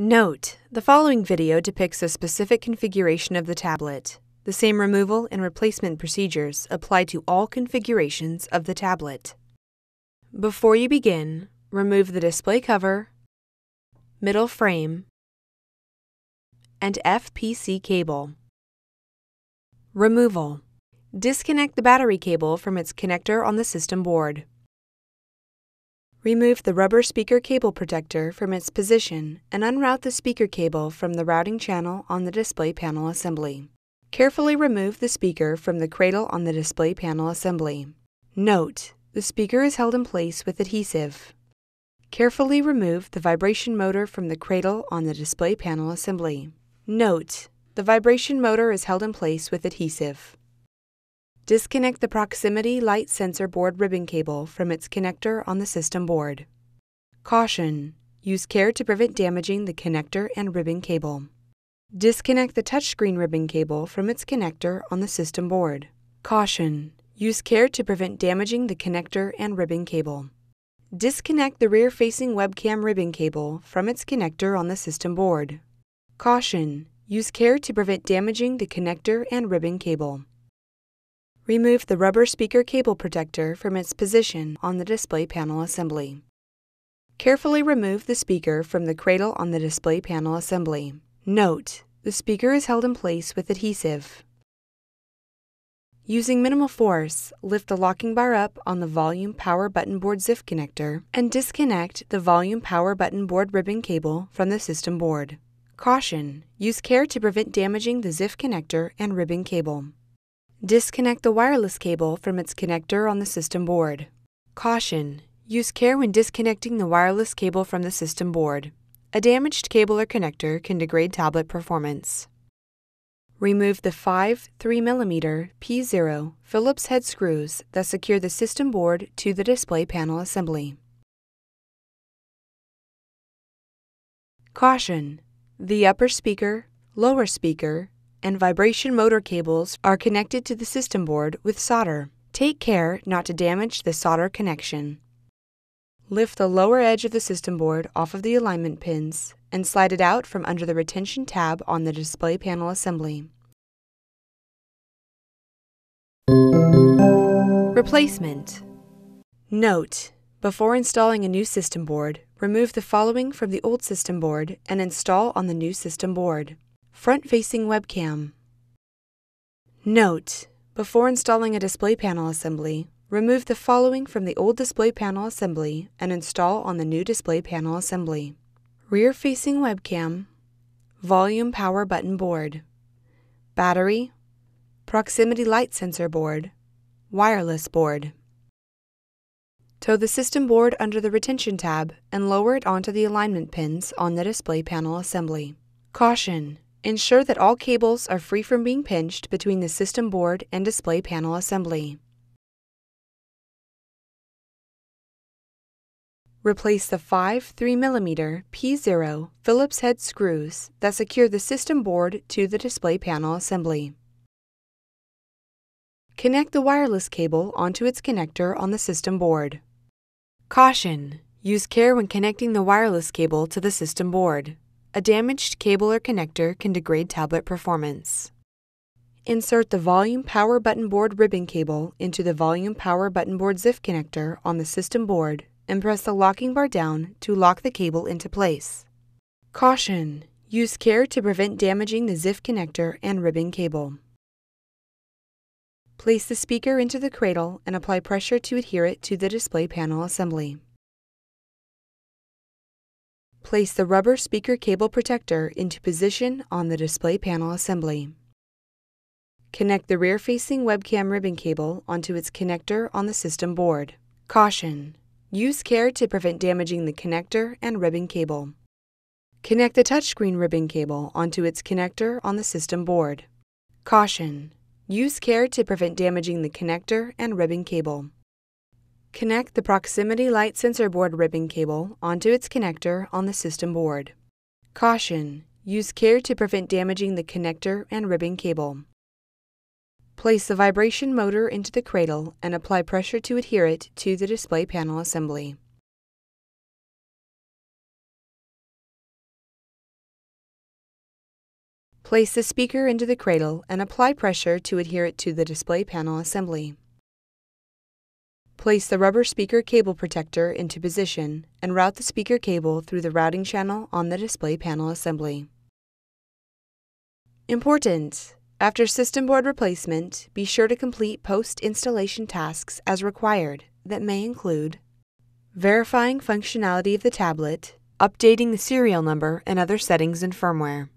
Note: the following video depicts a specific configuration of the tablet. The same removal and replacement procedures apply to all configurations of the tablet. Before you begin, remove the display cover, middle frame, and FPC cable. Removal: disconnect the battery cable from its connector on the system board. Remove the rubber speaker cable protector from its position and unroute the speaker cable from the routing channel on the display panel assembly. Carefully remove the speaker from the cradle on the display panel assembly. Note: the speaker is held in place with adhesive. Carefully remove the vibration motor from the cradle on the display panel assembly. Note: the vibration motor is held in place with adhesive. Disconnect the proximity light sensor board ribbon cable from its connector on the system board. Caution: use care to prevent damaging the connector and ribbon cable. Disconnect the touchscreen ribbon cable from its connector on the system board. Caution: use care to prevent damaging the connector and ribbon cable. Disconnect the rear-facing webcam ribbon cable from its connector on the system board. Caution: use care to prevent damaging the connector and ribbon cable. Remove the rubber speaker cable protector from its position on the display panel assembly. Carefully remove the speaker from the cradle on the display panel assembly. Note: the speaker is held in place with adhesive. Using minimal force, lift the locking bar up on the volume power button board ZIF connector and disconnect the volume power button board ribbon cable from the system board. Caution: use care to prevent damaging the ZIF connector and ribbon cable. Disconnect the wireless cable from its connector on the system board. Caution: use care when disconnecting the wireless cable from the system board. A damaged cable or connector can degrade tablet performance. Remove the 5 3mm P0 Phillips-head screws that secure the system board to the display panel assembly. Caution: the upper speaker, lower speaker, and vibration motor cables are connected to the system board with solder. Take care not to damage the solder connection. Lift the lower edge of the system board off of the alignment pins and slide it out from under the retention tab on the display panel assembly. Replacement. Note: before installing a new system board, remove the following from the old system board and install on the new system board. Front-facing webcam. Note: before installing a display panel assembly, remove the following from the old display panel assembly and install on the new display panel assembly. Rear-facing webcam, volume power button board, battery, proximity light sensor board, wireless board. Tow the system board under the retention tab and lower it onto the alignment pins on the display panel assembly. Caution: ensure that all cables are free from being pinched between the system board and display panel assembly. Replace the 5 3mm P0 Phillips-head screws that secure the system board to the display panel assembly. Connect the wireless cable onto its connector on the system board. Caution: use care when connecting the wireless cable to the system board. A damaged cable or connector can degrade tablet performance. Insert the volume power button board ribbon cable into the volume power button board ZIF connector on the system board and press the locking bar down to lock the cable into place. Caution: use care to prevent damaging the ZIF connector and ribbon cable. Place the speaker into the cradle and apply pressure to adhere it to the display panel assembly. Place the rubber speaker cable protector into position on the display panel assembly. Connect the rear-facing webcam ribbon cable onto its connector on the system board. Caution: use care to prevent damaging the connector and ribbon cable. Connect the touchscreen ribbon cable onto its connector on the system board. Caution: use care to prevent damaging the connector and ribbon cable. Connect the proximity light sensor board ribbon cable onto its connector on the system board. Caution: use care to prevent damaging the connector and ribbon cable. Place the vibration motor into the cradle and apply pressure to adhere it to the display panel assembly. Place the speaker into the cradle and apply pressure to adhere it to the display panel assembly. Place the rubber speaker cable protector into position and route the speaker cable through the routing channel on the display panel assembly. Important! After system board replacement, be sure to complete post-installation tasks as required that may include verifying functionality of the tablet, updating the serial number and other settings in firmware.